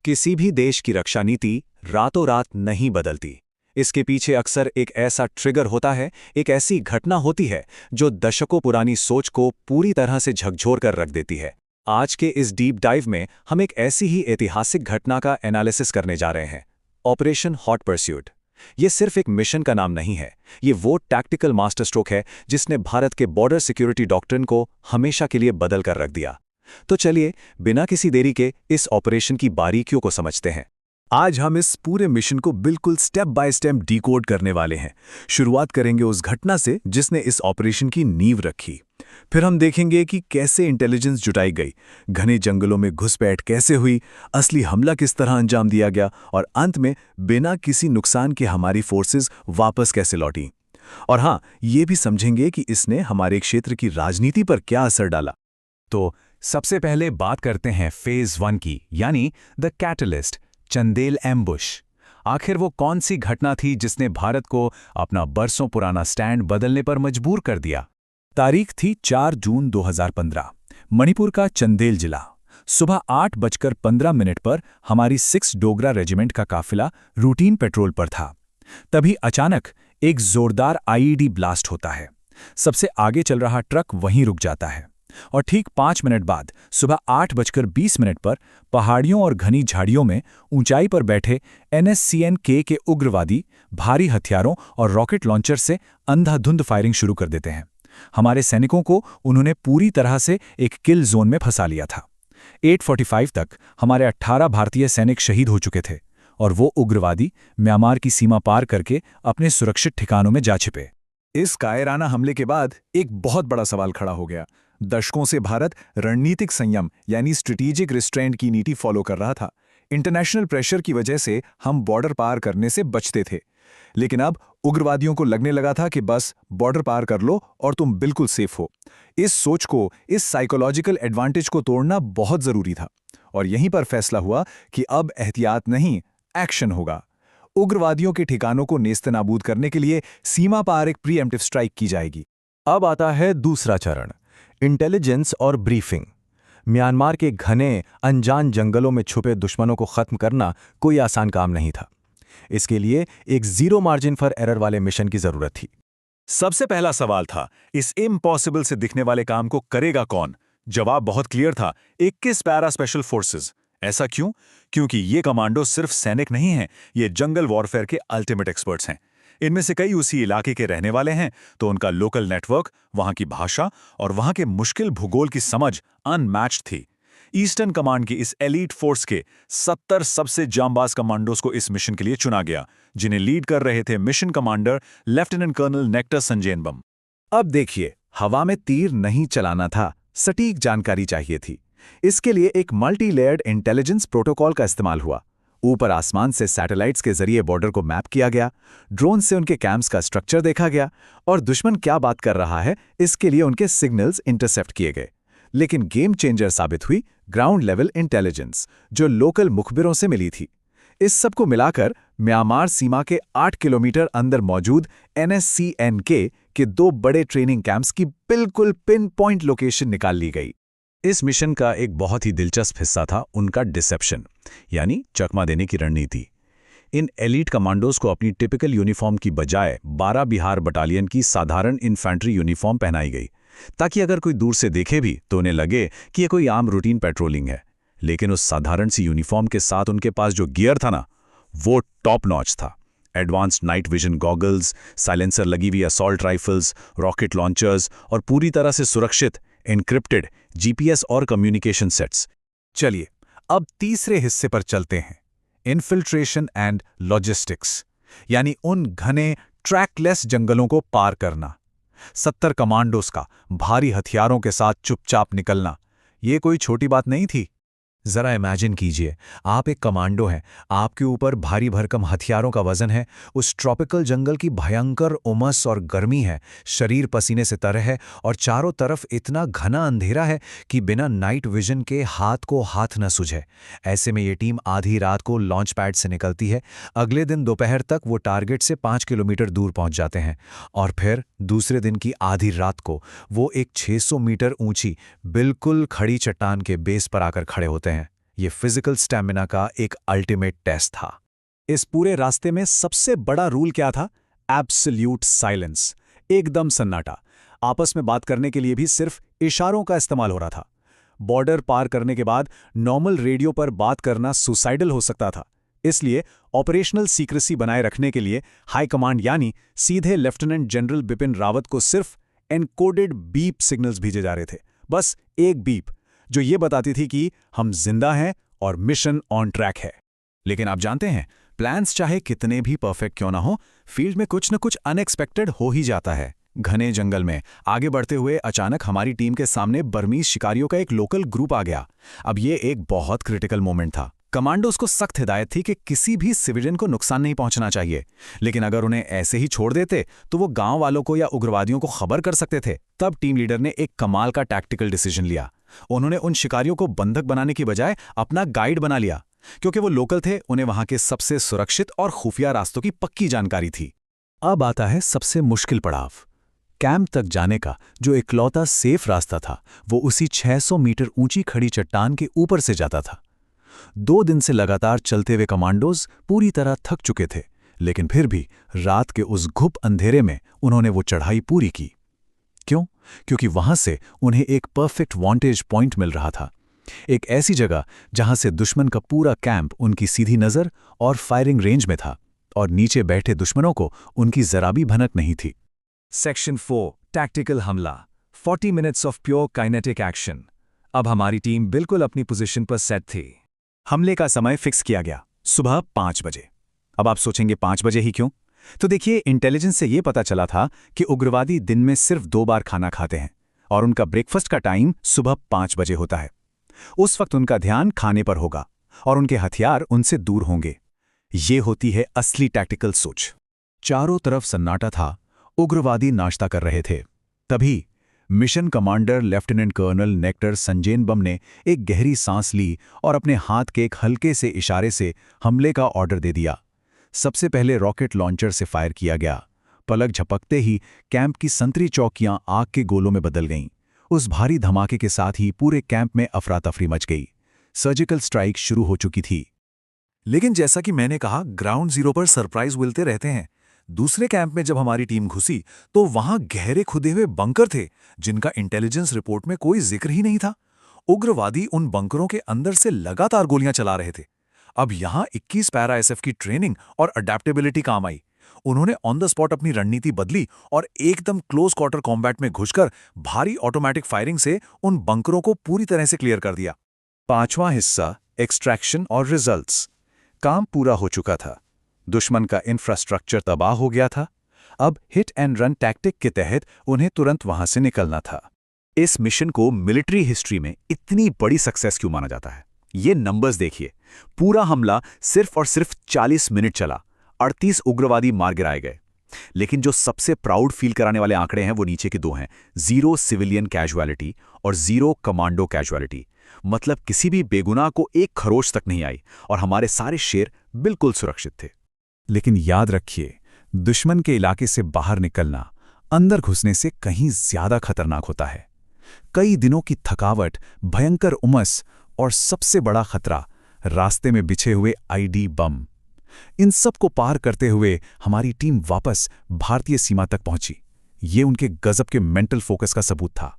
किसी भी देश की रक्षा नीति रातों रात नहीं बदलती। इसके पीछे अक्सर एक ऐसा ट्रिगर होता है, एक ऐसी घटना होती है जो दशकों पुरानी सोच को पूरी तरह से झकझोर कर रख देती है। आज के इस डीप डाइव में हम एक ऐसी ही ऐतिहासिक घटना का एनालिसिस करने जा रहे हैं, ऑपरेशन हॉट परस्यूट। ये सिर्फ एक मिशन का नाम नहीं है, ये वो टैक्टिकल मास्टर स्ट्रोक है जिसने भारत के बॉर्डर सिक्योरिटी डॉक्ट्रिन को हमेशा के लिए बदल कर रख दिया। तो चलिए, बिना किसी देरी के इस ऑपरेशन की बारीकियों को समझते हैं। आज हम इस पूरे मिशन को बिल्कुल स्टेप बाय स्टेप डिकोड करने वाले हैं। शुरुआत करेंगे उस घटना से जिसने इस ऑपरेशन की नींव रखी। फिर हम देखेंगे कि कैसे इंटेलिजेंस जुटाई गई, घने जंगलों में घुसपैठ कैसे हुई, असली हमला किस तरह अंजाम दिया गया और अंत में बिना किसी नुकसान के हमारी फोर्सेस वापस कैसे लौटी। और हाँ, ये भी समझेंगे कि इसने हमारे क्षेत्र की राजनीति पर क्या असर डाला। तो सबसे पहले बात करते हैं फेज 1 की, यानी द कैटलिस्ट, चंदेल एम्बुश। आखिर वो कौन सी घटना थी जिसने भारत को अपना बरसों पुराना स्टैंड बदलने पर मजबूर कर दिया? तारीख थी 4 जून 2015, मणिपुर का चंदेल जिला। सुबह 8:15 पर हमारी 6 डोगरा रेजिमेंट का काफिला रूटीन पेट्रोल पर था। तभी अचानक एक जोरदार आईईडी ब्लास्ट होता है। सबसे आगे चल रहा ट्रक वहीं रुक जाता है और ठीक 5 मिनट बाद सुबह 8:20 पर पहाड़ियों और घनी झाड़ियों में ऊंचाई पर बैठे NSCN-K के उग्रवादी भारी हथियारों और रॉकेट लॉन्चर से अंधाधुंध फायरिंग शुरू कर देते हैं। हमारे सैनिकों को उन्होंने पूरी तरह से एक किल जोन में फंसा लिया था। 8:45 तक हमारे 18 भारतीय सैनिक शहीद हो चुके थे और वो उग्रवादी म्यांमार की सीमा पार करके अपने सुरक्षित ठिकानों में जा छिपे। इस कायराना हमले के बाद एक बहुत बड़ा सवाल खड़ा हो गया। दशकों से भारत रणनीतिक संयम यानी स्ट्रेटेजिक रिस्ट्रेंट की नीति फॉलो कर रहा था। इंटरनेशनल प्रेशर की वजह से हम बॉर्डर पार करने से बचते थे, लेकिन अब उग्रवादियों को लगने लगा था कि बस बॉर्डर पार कर लो और तुम बिल्कुल सेफ हो। इस सोच को, इस साइकोलॉजिकल एडवांटेज को तोड़ना बहुत जरूरी था और यहीं पर फैसला हुआ कि अब एहतियात नहीं, एक्शन होगा। उग्रवादियों के ठिकानों को नेस्तनाबूद करने के लिए सीमा पार एक प्रीएम्प्टिव स्ट्राइक की जाएगी। अब आता है दूसरा चरण, इंटेलिजेंस और ब्रीफिंग। म्यांमार के घने अनजान जंगलों में छुपे दुश्मनों को खत्म करना कोई आसान काम नहीं था। इसके लिए एक जीरो मार्जिन फॉर एरर वाले मिशन की जरूरत थी। सबसे पहला सवाल था, इस इम्पॉसिबल से दिखने वाले काम को करेगा कौन? जवाब बहुत क्लियर था, 21 पैरा स्पेशल फोर्सेस। ऐसा क्यों? क्योंकि ये कमांडो सिर्फ सैनिक नहीं हैं, ये जंगल वॉरफेयर के अल्टीमेट एक्सपर्ट्स हैं। इनमें से कई उसी इलाके के रहने वाले हैं, तो उनका लोकल नेटवर्क, वहां की भाषा और वहां के मुश्किल भूगोल की समझ अनमैच्ड थी। ईस्टर्न कमांड की इस एलीट फोर्स के 70 सबसे जांबाज कमांडोज को इस मिशन के लिए चुना गया, जिन्हें लीड कर रहे थे mission commander lieutenant colonel Nectar Sanjenbam. अब देखिए, हवा में तीर नहीं चलाना था, सटीक जानकारी चाहिए थी। इसके लिए एक मल्टी लेयर्ड इंटेलिजेंस प्रोटोकॉल का इस्तेमाल हुआ। ऊपर आसमान से सैटेलाइट्स के जरिए बॉर्डर को मैप किया गया, ड्रोन से उनके कैंप्स का स्ट्रक्चर देखा गया और दुश्मन क्या बात कर रहा है इसके लिए उनके सिग्नल्स इंटरसेप्ट किए गए। लेकिन गेम चेंजर साबित हुई ग्राउंड लेवल इंटेलिजेंस, जो लोकल मुखबिरों से मिली थी। इस सब को मिलाकर म्यांमार सीमा के 8 किलोमीटर अंदर मौजूद NSCN-K के 2 बड़े ट्रेनिंग कैंप्स की बिल्कुल पिन पॉइंट लोकेशन निकाल ली गई। इस मिशन का एक बहुत ही दिलचस्प हिस्सा था उनका डिसेप्शन, यानी चकमा देने की रणनीति। इन एलीट कमांडोज को अपनी टिपिकल यूनिफॉर्म की बजाय 12 बिहार बटालियन की साधारण इन्फेंट्री यूनिफॉर्म पहनाई गई, ताकि अगर कोई दूर से देखे भी तो उन्हें लगे कि यह कोई आम रूटीन पेट्रोलिंग है। लेकिन उस साधारण सी यूनिफॉर्म के साथ उनके पास जो गियर था ना, वो टॉप नॉच था। Advanced night vision goggles, silencer लगी हुई असॉल्ट राइफल्स, रॉकेट लॉन्चर्स और पूरी तरह से सुरक्षित एन्क्रिप्टेड GPS और कम्युनिकेशन सेट्स। चलिए, अब तीसरे हिस्से पर चलते हैं, इन्फिल्ट्रेशन एंड लॉजिस्टिक्स, यानी उन घने ट्रैकलेस जंगलों को पार करना। 70 कमांडोज का भारी हथियारों के साथ चुपचाप निकलना, ये कोई छोटी बात नहीं थी। जरा इमेजिन कीजिए, आप एक कमांडो हैं, आपके ऊपर भारी भरकम हथियारों का वजन है, उस ट्रॉपिकल जंगल की भयंकर उमस और गर्मी है, शरीर पसीने से तर है और चारों तरफ इतना घना अंधेरा है कि बिना नाइट विजन के हाथ को हाथ न सूझे। ऐसे में ये टीम आधी रात को लॉन्च पैड से निकलती है। अगले दिन दोपहर तक वो टारगेट से 5 किलोमीटर दूर पहुंच जाते हैं और फिर दूसरे दिन की आधी रात को वो एक 600 मीटर ऊंची बिल्कुल खड़ी चट्टान के बेस पर आकर खड़े होते हैं। ये फिजिकल स्टैमिना का एक अल्टीमेट टेस्ट था। इस पूरे रास्ते में सबसे बड़ा रूल क्या था? एब्सोल्यूट साइलेंस, एकदम सन्नाटा। आपस में बात करने के लिए भी सिर्फ इशारों का इस्तेमाल हो रहा था। बॉर्डर पार करने के बाद नॉर्मल रेडियो पर बात करना सुसाइडल हो सकता था। इसलिए ऑपरेशनल सीक्रेसी बनाए रखने के लिए हाई कमांड यानी सीधे लेफ्टिनेंट जनरल बिपिन रावत को सिर्फ एनकोडेड बीप सिग्नल्स भेजे जा रहे थे। बस एक बीप, जो ये बताती थी कि हम जिंदा हैं और मिशन ऑन ट्रैक है। लेकिन आप जानते हैं, प्लान्स चाहे कितने भी परफेक्ट क्यों ना हो, फील्ड में कुछ न कुछ अनएक्सपेक्टेड हो ही जाता है। घने जंगल में आगे बढ़ते हुए अचानक हमारी टीम के सामने बर्मीज शिकारियों का एक लोकल ग्रुप आ गया। अब ये एक बहुत क्रिटिकल मोमेंट था। कमांडोज को सख्त हिदायत थी कि किसी भी सिविलियन को नुकसान नहीं पहुंचना चाहिए, लेकिन अगर उन्हें ऐसे ही छोड़ देते तो वो गांव वालों को या उग्रवादियों को खबर कर सकते थे। तब टीम लीडर ने एक कमाल का टैक्टिकल डिसीजन लिया। उन्होंने उन शिकारियों को बंधक बनाने की बजाय अपना गाइड बना लिया। क्योंकि वो लोकल थे, उन्हें वहां के सबसे सुरक्षित और खुफिया रास्तों की पक्की जानकारी थी। अब आता है सबसे मुश्किल पड़ाव। कैंप तक जाने का जो इकलौता सेफ रास्ता था, वो उसी 600 मीटर ऊंची खड़ी चट्टान के ऊपर से जाता था। 2 दिन से लगातार चलते हुए कमांडोज पूरी तरह थक चुके थे, लेकिन फिर भी रात के उस घुप अंधेरे में उन्होंने वो चढ़ाई पूरी की। क्यों? क्योंकि वहां से उन्हें एक परफेक्ट वांटेज पॉइंट मिल रहा था। एक ऐसी जगह जहां से दुश्मन का पूरा कैंप उनकी सीधी नजर और फायरिंग रेंज में था, और नीचे बैठे दुश्मनों को उनकी जरा भी भनक नहीं थी। सेक्शन 4 टैक्टिकल हमला 40 minutes of pure kinetic action. अब हमारी टीम बिल्कुल अपनी पोजीशन पर सेट थी। हमले का समय फिक्स किया गया, सुबह 5 बजे। अब आप सोचेंगे 5 बजे ही क्यों? तो देखिए, इंटेलिजेंस से ये पता चला था कि उग्रवादी दिन में सिर्फ 2 बार खाना खाते हैं और उनका ब्रेकफास्ट का टाइम सुबह 5 बजे होता है। उस वक्त उनका ध्यान खाने पर होगा और उनके हथियार उनसे दूर होंगे। ये होती है असली टैक्टिकल सोच। चारों तरफ सन्नाटा था, उग्रवादी नाश्ता कर रहे थे। तभी mission commander lieutenant colonel Nectar Sanjenbam ने एक गहरी सांस ली और अपने हाथ के एक हल्के से इशारे से हमले का ऑर्डर दे दिया। सबसे पहले रॉकेट लॉन्चर से फायर किया गया। पलक झपकते ही कैंप की संतरी चौकियां आग के गोलों में बदल गईं। उस भारी धमाके के साथ ही पूरे कैंप में अफरा तफरी मच गई। सर्जिकल स्ट्राइक शुरू हो चुकी थी। लेकिन जैसा कि मैंने कहा, ग्राउंड जीरो पर सरप्राइज मिलते रहते हैं। दूसरे कैंप में जब हमारी टीम घुसी तो वहां गहरे खुदे हुए बंकर थे, जिनका इंटेलिजेंस रिपोर्ट में कोई जिक्र ही नहीं था। उग्रवादी उन बंकरों के अंदर से लगातार गोलियां चला रहे थे। अब यहां 21 पैरा एसएफ की ट्रेनिंग और अडेप्टेबिलिटी काम आई। उन्होंने ऑन द स्पॉट अपनी रणनीति बदली और एकदम क्लोज क्वार्टर कॉम्बैट में घुसकर भारी ऑटोमेटिक फायरिंग से उन बंकरों को पूरी तरह से क्लियर कर दिया। 5वां हिस्सा, एक्सट्रैक्शन और रिजल्ट्स। काम पूरा हो चुका था। दुश्मन का इंफ्रास्ट्रक्चर तबाह हो गया था। अब हिट एंड रन टैक्टिक के तहत उन्हें तुरंत वहां से निकलना था। इस मिशन को मिलिट्री हिस्ट्री में इतनी बड़ी सक्सेस क्यों माना जाता है? ये नंबर्स देखिए। पूरा हमला सिर्फ और सिर्फ 40 मिनट चला। 38 उग्रवादी मार गिराए गए। लेकिन जो सबसे प्राउड फील कराने वाले आंकड़े हैं वो नीचे के 2 हैं, 0 सिविलियन कैजुअलिटी और 0 कमांडो कैजुअलिटी। मतलब किसी भी बेगुनाह को एक खरोच तक नहीं आई और हमारे सारे शेर बिल्कुल सुरक्षित थे। लेकिन याद रखिए, दुश्मन के इलाके से बाहर निकलना अंदर घुसने से कहीं ज्यादा खतरनाक होता है। कई दिनों की थकावट, भयंकर उमस और सबसे बड़ा खतरा रास्ते में बिछे हुए आईडी बम। इन सब को पार करते हुए हमारी टीम वापस भारतीय सीमा तक पहुंची। ये उनके गजब के मेंटल फोकस का सबूत था।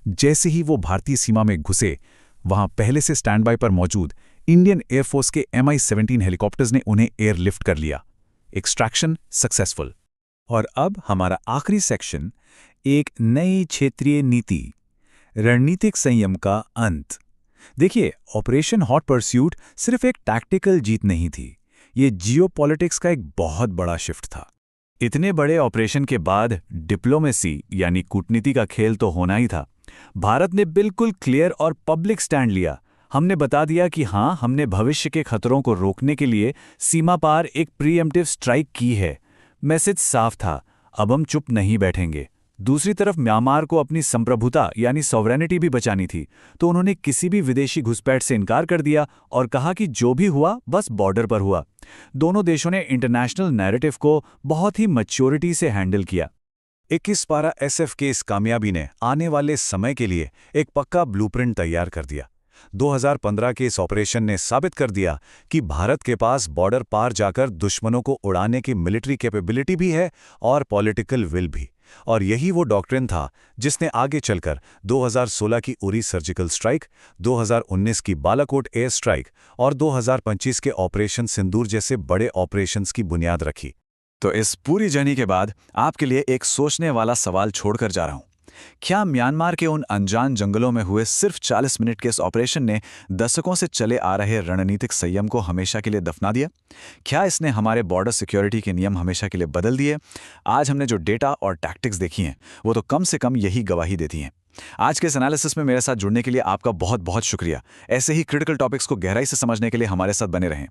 जैसे ही वो भारतीय सीमा में घुसे, वहां पहले से स्टैंड बाय पर मौजूद इंडियन एयरफोर्स के MI-17 हेलीकॉप्टर्स ने उन्हें एयरलिफ्ट कर लिया। Extraction successful. और अब हमारा आखिरी सेक्शन, एक नई क्षेत्रीय नीति, रणनीतिक संयम का अंत। देखिए, ऑपरेशन हॉट परस्यूट सिर्फ एक टैक्टिकल जीत नहीं थी, ये जियोपॉलिटिक्स का एक बहुत बड़ा शिफ्ट था। इतने बड़े ऑपरेशन के बाद डिप्लोमेसी यानी कूटनीति का खेल तो होना ही था। भारत ने बिल्कुल क्लियर और पब्लिक स्टैंड लिया। हमने बता दिया कि हाँ, हमने भविष्य के खतरों को रोकने के लिए सीमा पार एक प्रीएम्प्टिव स्ट्राइक की है। मैसेज साफ था, अब हम चुप नहीं बैठेंगे। दूसरी तरफ म्यांमार को अपनी संप्रभुता यानी सॉवरेनिटी भी बचानी थी, तो उन्होंने किसी भी विदेशी घुसपैठ से इनकार कर दिया और कहा कि जो भी हुआ बस बॉर्डर पर हुआ। दोनों देशों ने इंटरनेशनल नैरेटिव को बहुत ही मैच्योरिटी से हैंडल किया। 21 पारा एसएफ के इस कामयाबी ने आने वाले समय के लिए एक पक्का ब्लूप्रिंट तैयार कर दिया। 2015 के इस ऑपरेशन ने साबित कर दिया कि भारत के पास बॉर्डर पार जाकर दुश्मनों को उड़ाने की मिलिट्री कैपेबिलिटी भी है और पॉलिटिकल विल भी। और यही वो डॉक्ट्रिन था जिसने आगे चलकर 2016 की उरी सर्जिकल स्ट्राइक, 2019 की बालाकोट एयर स्ट्राइक और 2025 के ऑपरेशन सिंदूर जैसे बड़े ऑपरेशंस की बुनियाद रखी। तो इस पूरी जर्नी के बाद आपके लिए एक सोचने वाला सवाल छोड़कर जा रहा हूं। क्या म्यांमार के उन अनजान जंगलों में हुए सिर्फ 40 मिनट के इस ऑपरेशन ने दशकों से चले आ रहे रणनीतिक संयम को हमेशा के लिए दफना दिया? क्या इसने हमारे बॉर्डर सिक्योरिटी के नियम हमेशा के लिए बदल दिए? आज हमने जो डेटा और टैक्टिक्स देखी हैं, वो तो कम से कम यही गवाही देती हैं। आज के इस एनालिसिस में मेरे साथ जुड़ने के लिए आपका बहुत बहुत शुक्रिया। ऐसे ही क्रिटिकल टॉपिक्स को गहराई से समझने के लिए हमारे साथ बने रहें।